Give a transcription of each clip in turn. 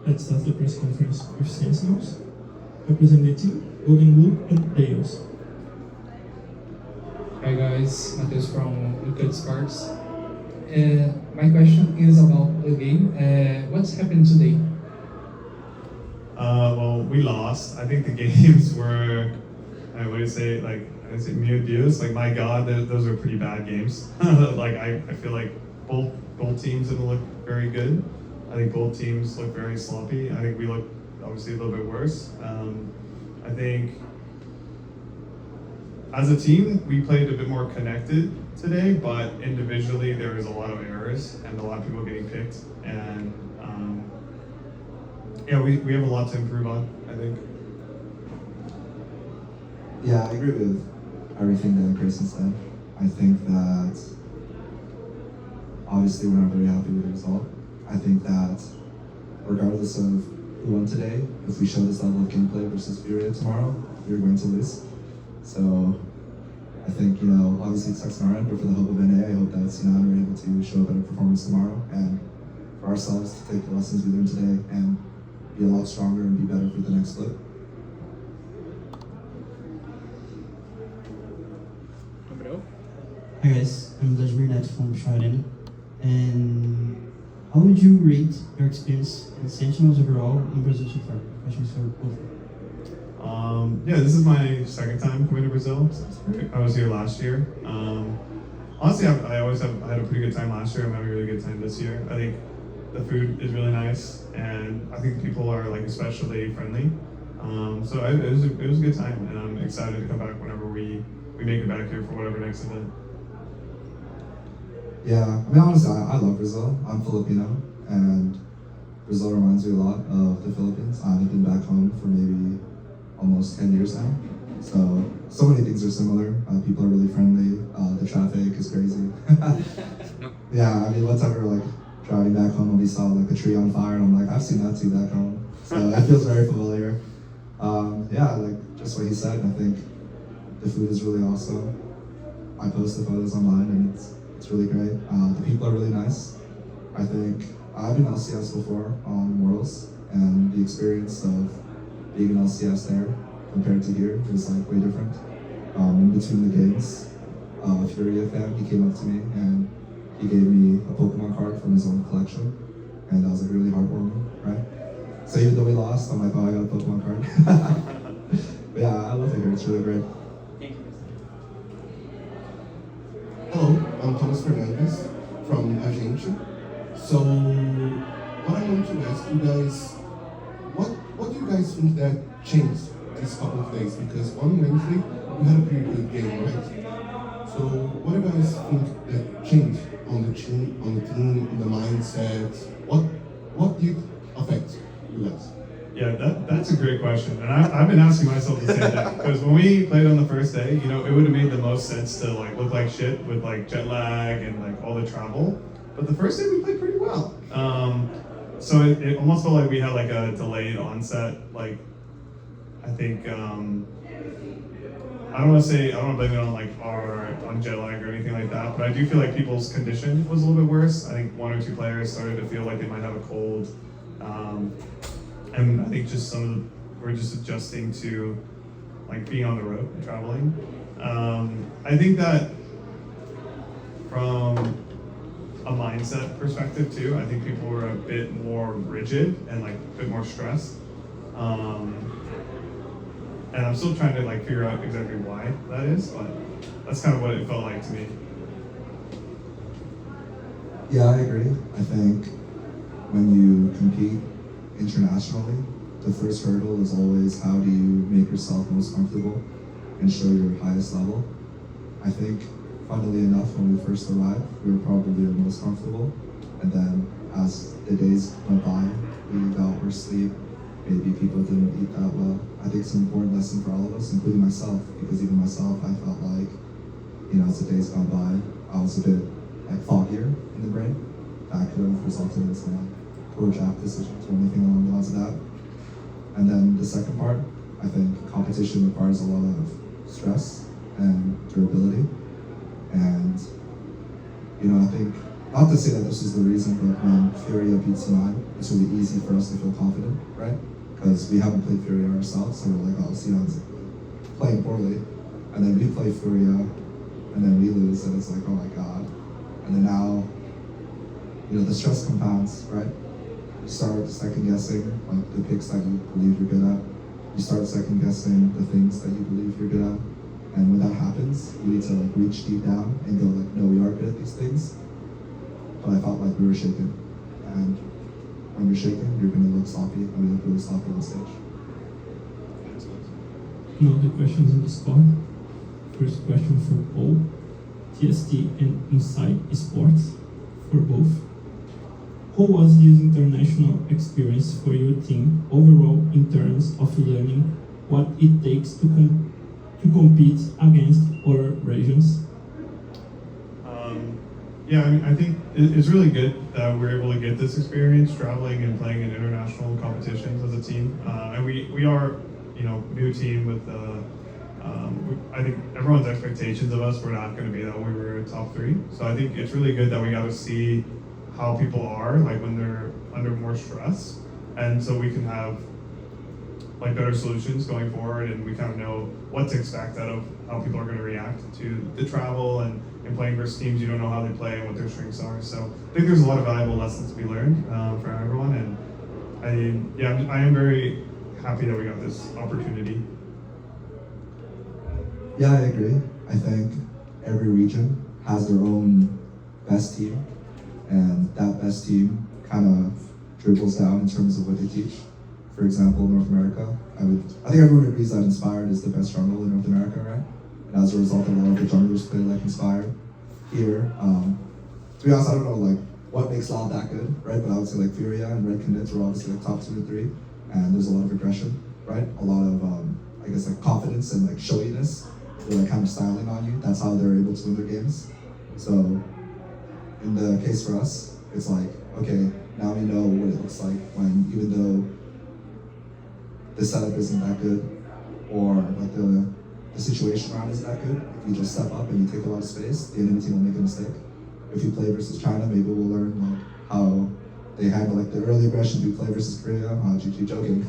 Let's start the press conference with Sentinels, representing GoldenGlue and Dayos. Hi guys, Matheus from Uncut Sports. My question is about the game. What's happened today? Well, we lost. I think the games were, what do you say, like, I say mil dios. Like, my God, those were pretty bad games. Like, I feel like both teams didn't look very good. I think both teams look very sloppy. I think we look obviously a little bit worse. I think as a team, we played a bit more connected today, but individually there was a lot of errors and a lot of people getting picked. And yeah, we have a lot to improve on, I think. Yeah, I agree with everything that Grayson said. I think that obviously we're not very happy with the result. I think that regardless of who won today, if we show this level of gameplay versus Furia tomorrow, we're going to lose. So I think, obviously it sucks on our end, but for the hope of NA, I hope that Sentinels are able to show a better performance tomorrow, and for ourselves to take the lessons we learned today and be a lot stronger and be better for the next flip. Hi guys, I'm Vladimir Neto from Schwerin. And how would you rate your experience in Sentinels overall in Brazil so far? Questions for both. Yeah, this is my second time coming to Brazil. I was here last year. Honestly, I had a pretty good time last year. I'm having a really good time this year. I think the food is really nice, and I think people are like especially friendly. So it was a good time, and I'm excited to come back whenever we make it back here for whatever next event. Yeah, I mean, honestly, I love Brazil. I'm Filipino, and Brazil reminds me a lot of the Philippines. I've been back home for maybe almost 10 years now. So many things are similar. People are really friendly. The traffic is crazy. Yeah, I mean, one time we were like driving back home and we saw like a tree on fire, and I'm like, I've seen that too back home. So it feels very familiar. Yeah, like just what he said, I think the food is really awesome. I post the photos online and it's really great. The people are really nice. I think I've been LCS before on Worlds, and the experience of being in LCS there compared to here is like way different. In between the games, a Furia fan, he came up to me and he gave me a Pokemon card from his own collection, and that was like really heartwarming, right? So even though we lost, I'm like, oh, I got a Pokemon card. But yeah, I love it here, it's really great. Hello, I'm Thomas Fernandez from Argentina. So, what I want to ask you guys, what do you guys think that changed this couple of days? Because on Wednesday, we had a pretty good game, right? So, what do you guys think that changed on the team, in the mindset? What did affect you guys? Yeah, that's a great question, and I've been asking myself the same thing, because when we played on the first day, it would have made the most sense to like look like shit with like jet lag and like all the travel, but the first day we played pretty well. So it almost felt like we had like a delayed onset. Like I think I don't want to blame it on like on jet lag or anything like that, but I do feel like people's condition was a little bit worse. I think one or two players started to feel like they might have a cold. And I think just we're just adjusting to like being on the road and traveling. I think that from a mindset perspective too, I think people were a bit more rigid and like a bit more stressed. And I'm still trying to like figure out exactly why that is, but that's kind of what it felt like to me. Yeah, I agree. I think when you compete internationally, the first hurdle is always how do you make yourself most comfortable and show your highest level. I think, funnily enough, when we first arrived, we were probably the most comfortable, and then as the days went by, we got worse sleep, maybe people didn't eat that well. I think it's an important lesson for all of us, including myself, because even myself, I felt like, as the days gone by, I was a bit like foggier in the brain. That could have resulted in some poor draft decisions or anything along the lines of that. And then the second part, I think competition requires a lot of stress and durability. And, I think not to say that this was the reason, but when Furia beat C9, it's really easy for us to feel confident, right? Because we haven't played Furia ourselves, so we're like, oh, C9's playing poorly. And then we play Furia, and then we lose, and it's like, oh my god. And then now, you know, the stress compounds, right? You start second guessing like the picks that you believe you're good at. You start second guessing the things that you believe you're good at. And when that happens, you need to like reach deep down and go like, no, we are good at these things. But I felt like we were shaken. And when you're shaken, you're gonna look sloppy, and we look really sloppy on stage. Now the questions in the score. First question for Paul. TST and Inside Sports for both. How was this international experience for your team overall in terms of learning what it takes to compete against other regions? Yeah, I mean, I think it's really good that we're able to get this experience traveling and playing in international competitions as a team. And we are, you know, new team with I think everyone's expectations of us were not going to be that we were top 3. So I think it's really good that we got to see how people are like when they're under more stress, and so we can have like better solutions going forward, and we kind of know what to expect out of how people are going to react to the travel and playing versus teams you don't know how they play and what their strengths are. So I think there's a lot of valuable lessons to be learned for everyone, and I am very happy that we got this opportunity. Yeah, I agree. I think every region has their own best team, and that best team kind of dribbles down in terms of what they teach. For example, North America, I think everyone agrees that Inspired is the best jungle in North America, right? And as a result, a lot of the junglers play like Inspired. Here, to be honest, I don't know like what makes Loud that good, right? But I would say like Furia and Red Canids are obviously like top 2 and 3, and there's a lot of aggression, right? A lot of I guess like confidence and like showiness. They're like kind of styling on you. That's how they're able to win their games. So in the case for us, it's like, okay, now we know what it looks like when, even though the setup isn't that good, or like the situation around isn't that good, if you just step up and you take a lot of space, the enemy team will make a mistake. If you play versus China, maybe we'll learn like how they handle like the early aggression. If you play versus Korea, GG joking.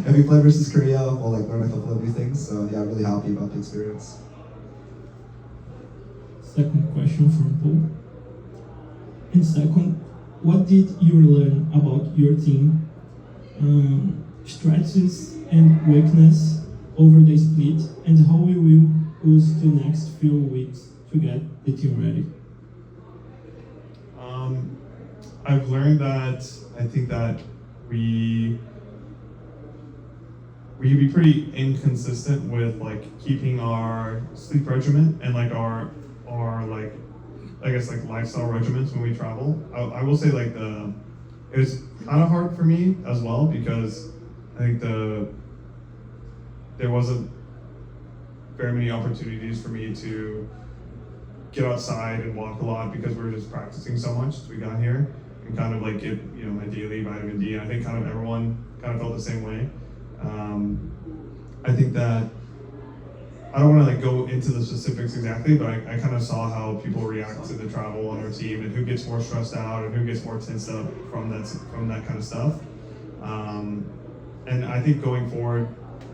If you play versus Korea, we'll like learn a couple of new things. So yeah, really happy about the experience. Second question from Paul. And second, what did you learn about your team, strategies and weakness over the split, and how we will use the next few weeks to get the team ready? I've learned that I think that we can be pretty inconsistent with like keeping our sleep regimen and like our like I guess like lifestyle regimens when we travel. I will say like it was kind of hard for me as well, because I think there wasn't very many opportunities for me to get outside and walk a lot, because we were just practicing so much as we got here, and kind of like get, you know, my daily vitamin D. I think kind of everyone kind of felt the same way. I think that I don't want to like go into the specifics exactly, but I kind of saw how people react to the travel on our team, and who gets more stressed out and who gets more tensed up from that kind of stuff. And I think going forward,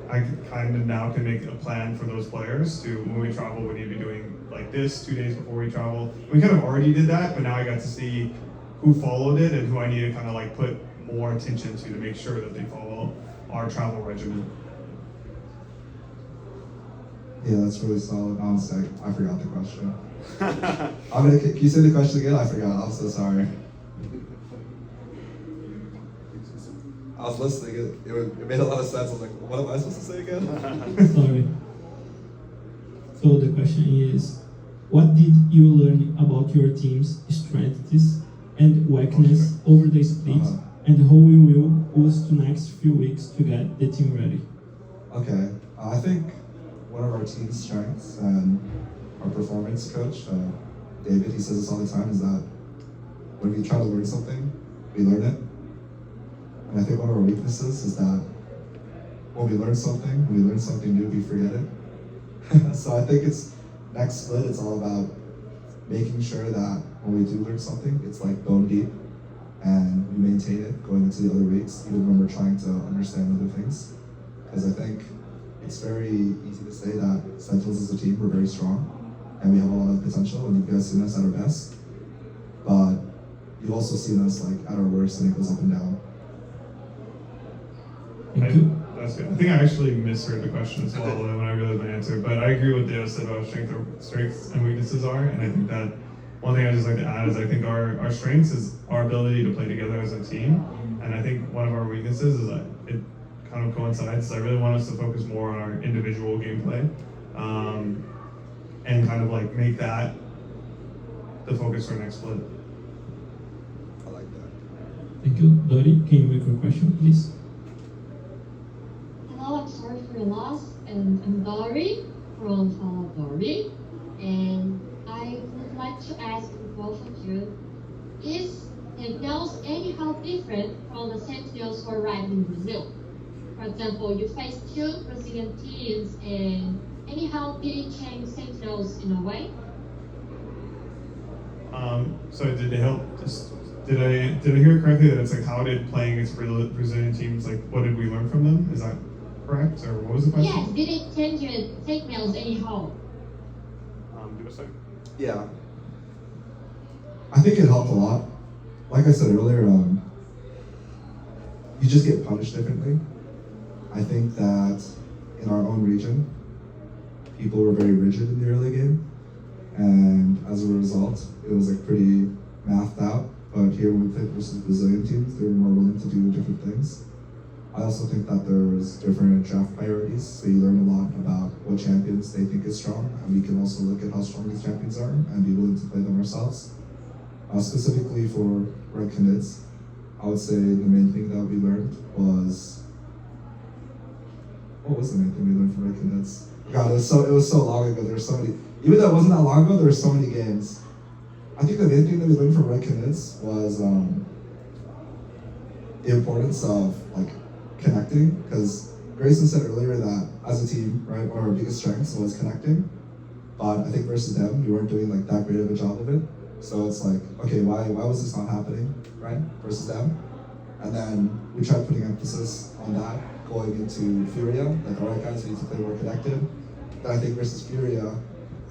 I kind of now can make a plan for those players to, when we travel, we need to be doing like this 2 days before we travel. We kind of already did that, but now I got to see who followed it and who I need to kind of like put more attention to make sure that they follow our travel regimen. Yeah, that's really solid. Honestly, I forgot the question. Can you say the question again? I forgot. I'm so sorry. I was listening. It made a lot of sense. I was like, what am I supposed to say again? Sorry. So the question is, what did you learn about your team's strategies and weakness over the split, and how we will use the next few weeks to get the team ready? Okay, I think one of our team's strengths and our performance coach, David, he says this all the time, is that when we try to learn something, we learn it. And I think one of our weaknesses is that when we learn something new, we forget it. So I think it's next split, it's all about making sure that when we do learn something, it's like bone deep, and we maintain it going into the other weeks, even when we're trying to understand other things. Because I think it's very easy to say that Sentinels as a team, we're very strong, and we have a lot of potential, and you guys seen us at our best. But you've also seen us like at our worst, and it goes up and down. Thank you. That's good. I think I actually misheard the question as well when I realized my answer, but I agree with Dayos said about strengths and weaknesses are, and I think that one thing I just like to add is I think our strengths is our ability to play together as a team, and I think one of our weaknesses is that it kind of coincides. I really want us to focus more on our individual gameplay, and kind of like make that the focus for next split. I like that. Thank you. Dori, can you make your question, please? Hello, I'm sorry for your loss, and I'm Dory from Dory, and I would like to ask both of you, is Sentinels anyhow different from the Sentinels who arrived in Brazil? For example, you face two Brazilian teams, and anyhow did it change Sentinels in a way? So did it help? Did I hear correctly that it's like how did playing against Brazilian teams, like what did we learn from them? Is that correct, or what was the question? Yes, did it change your Sentinels anyhow? Give a second. Yeah. I think it helped a lot. Like I said earlier, you just get punished differently. I think that in our own region, people were very rigid in the early game, and as a result, it was like pretty mathed out. But here, when we played versus Brazilian teams, they were more willing to do different things. I also think that there was different draft priorities, so you learn a lot about what champions they think is strong, and we can also look at how strong these champions are and be willing to play them ourselves. Specifically for Red Canids, I would say the main thing that we learned was, what was the main thing we learned from Red Canids? God, it was so long ago. There were so many. Even though it wasn't that long ago, there were so many games. I think the main thing that we learned from Red Canids was the importance of like connecting, because Grayson said earlier that as a team, right, one of our biggest strengths was connecting. But I think versus them, we weren't doing like that great of a job of it. So it's like, okay, why was this not happening, right, versus them? And then we tried putting emphasis on that going into Furia, like, all right guys, we need to play more connected. Then I think versus Furia,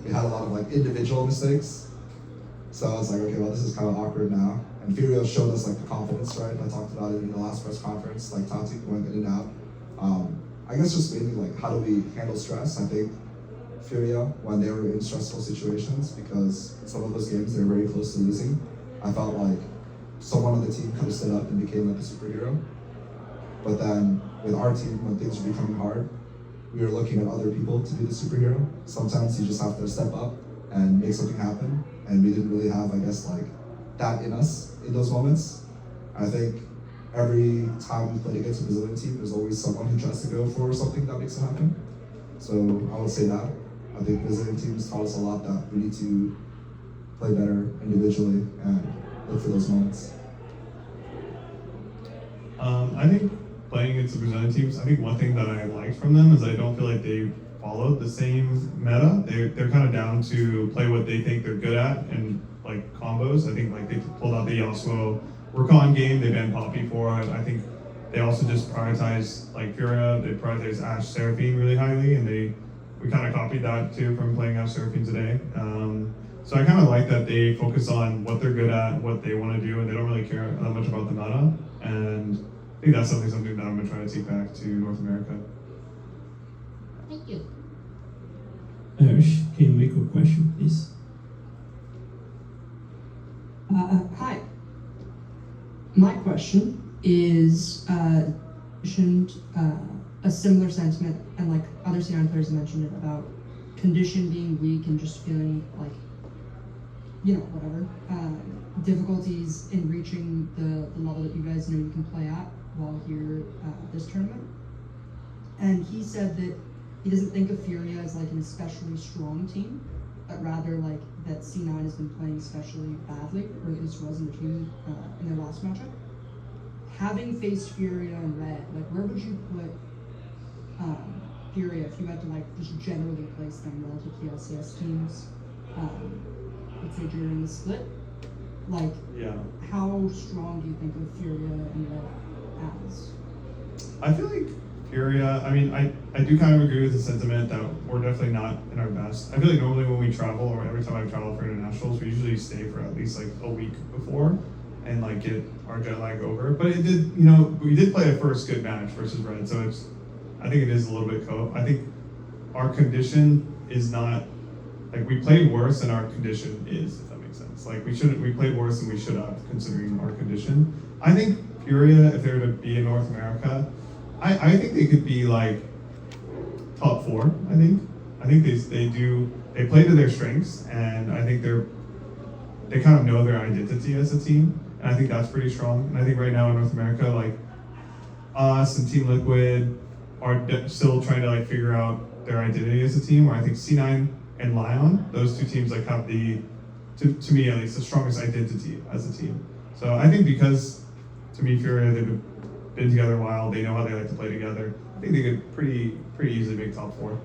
we had a lot of like individual mistakes. So I was like, okay, well this is kind of awkward now. And Furia showed us like the confidence, right? I talked about it in the last press conference, like Tati going in and out. I guess just mainly like how do we handle stress? I think Furia, when they were in stressful situations, because some of those games they were very close to losing, I felt like someone on the team could have stood up and became like a superhero. But then with our team, when things were becoming hard, we were looking at other people to be the superhero. Sometimes you just have to step up and make something happen. And we didn't really have, I guess, like that in us in those moments. I think every time we played against a Brazilian team, there's always someone who tries to go for something that makes it happen. So I would say that. I think Brazilian teams taught us a lot that we need to play better individually and look for those moments. I think playing against the Brazilian teams, I think one thing that I liked from them is I don't feel like they followed the same meta. They're kind of down to play what they think they're good at and like combos. I think like they pulled out the Yasuo Recon game, they banned Poppy for it. I think they also just prioritize like Furia, they prioritize Ashe Seraphine really highly, and we kind of copied that too from playing Ashe Seraphine today. So I kind of like that they focus on what they're good at, what they want to do, and they don't really care that much about the meta. And I think that's something that I'm going to try to take back to North America. Thank you. Ash, can you make a question, please? Hi. My question is mentioned a similar sentiment, and like other C9 players mentioned it about condition being weak and just feeling like, whatever, difficulties in reaching the level that you guys know you can play at while here at this tournament. And he said that he doesn't think of Furia as like an especially strong team, but rather like that C9 has been playing especially badly, or at least was in the team in their last matchup. Having faced Furia and Red, like where would you put Furia if you had to like just generally place them relative to the LCS teams? let's say during the split, like Yeah. how strong do you think of Furia ended up as? I feel like Furia, I mean, I do kind of agree with the sentiment that we're definitely not in our best. I feel like normally when we travel, or every time I travel for internationals, we usually stay for at least like a week before and like get our jet lag over. But it did, you know, we did play a first good match versus Red, so it's, I think it is a little bit I think our condition is not, like we played worse than our condition is, if that makes sense. Like we played worse than we should have considering our condition. I think Furia, if they were to be in North America, I think they could be like top 4. I think they play to their strengths, and I think they kind of know their identity as a team, and I think that's pretty strong. And I think right now in North America, like us and Team Liquid are still trying to like figure out their identity as a team. Where I think C9 and Lion, those two teams like have to me at least, the strongest identity as a team. So I think because to me Furia, they've been together a while, they know how they like to play together. I think they could pretty easily make top 4.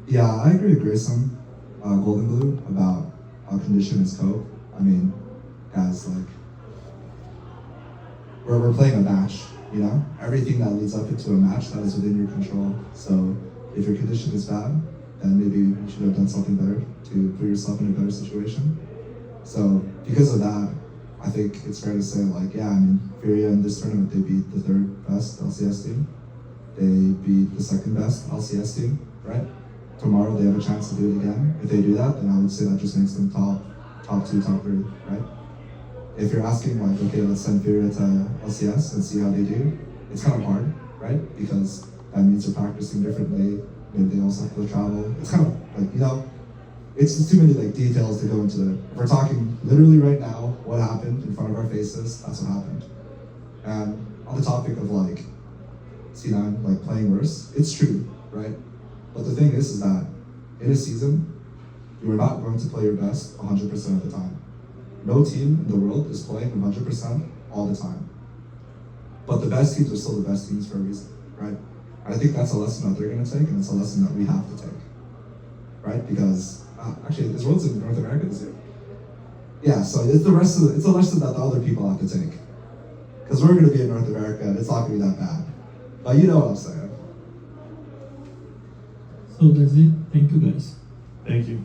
Yeah, I agree with Grayson, GoldenGlue, about how condition is cope. I mean, guys, like, we're playing a match, you know? Everything that leads up into a match, that is within your control. So if your condition is bad, then maybe you should have done something better to put yourself in a better situation. So because of that, I think it's fair to say, like, yeah, I mean, Furia in this tournament, they beat the 3rd best LCS team. They beat the 2nd best LCS team, right? Tomorrow they have a chance to do it again. If they do that, then I would say that just makes them top 2, top 3, right? If you're asking, like, okay, let's send Furia to LCS and see how they do, it's kind of hard, right? Because that means they're practicing differently. Maybe they also have to travel. It's kind of like, you know, it's just too many like details to go into it. If we're talking literally right now, what happened in front of our faces, that's what happened. And on the topic of like C9 like playing worse, it's true, right? But the thing is that in a season, you are not going to play your best 100% of the time. No team in the world is playing 100% all the time. But the best teams are still the best teams for a reason, right? And I think that's a lesson that they're going to take, and it's a lesson that we have to take, right? Because actually, is Worlds in North America this year? Yeah, so it's a lesson that the other people have to take. Because we're going to be in North America, and it's not going to be that bad. But you know what I'm saying. So that's it. Thank you guys. Thank you.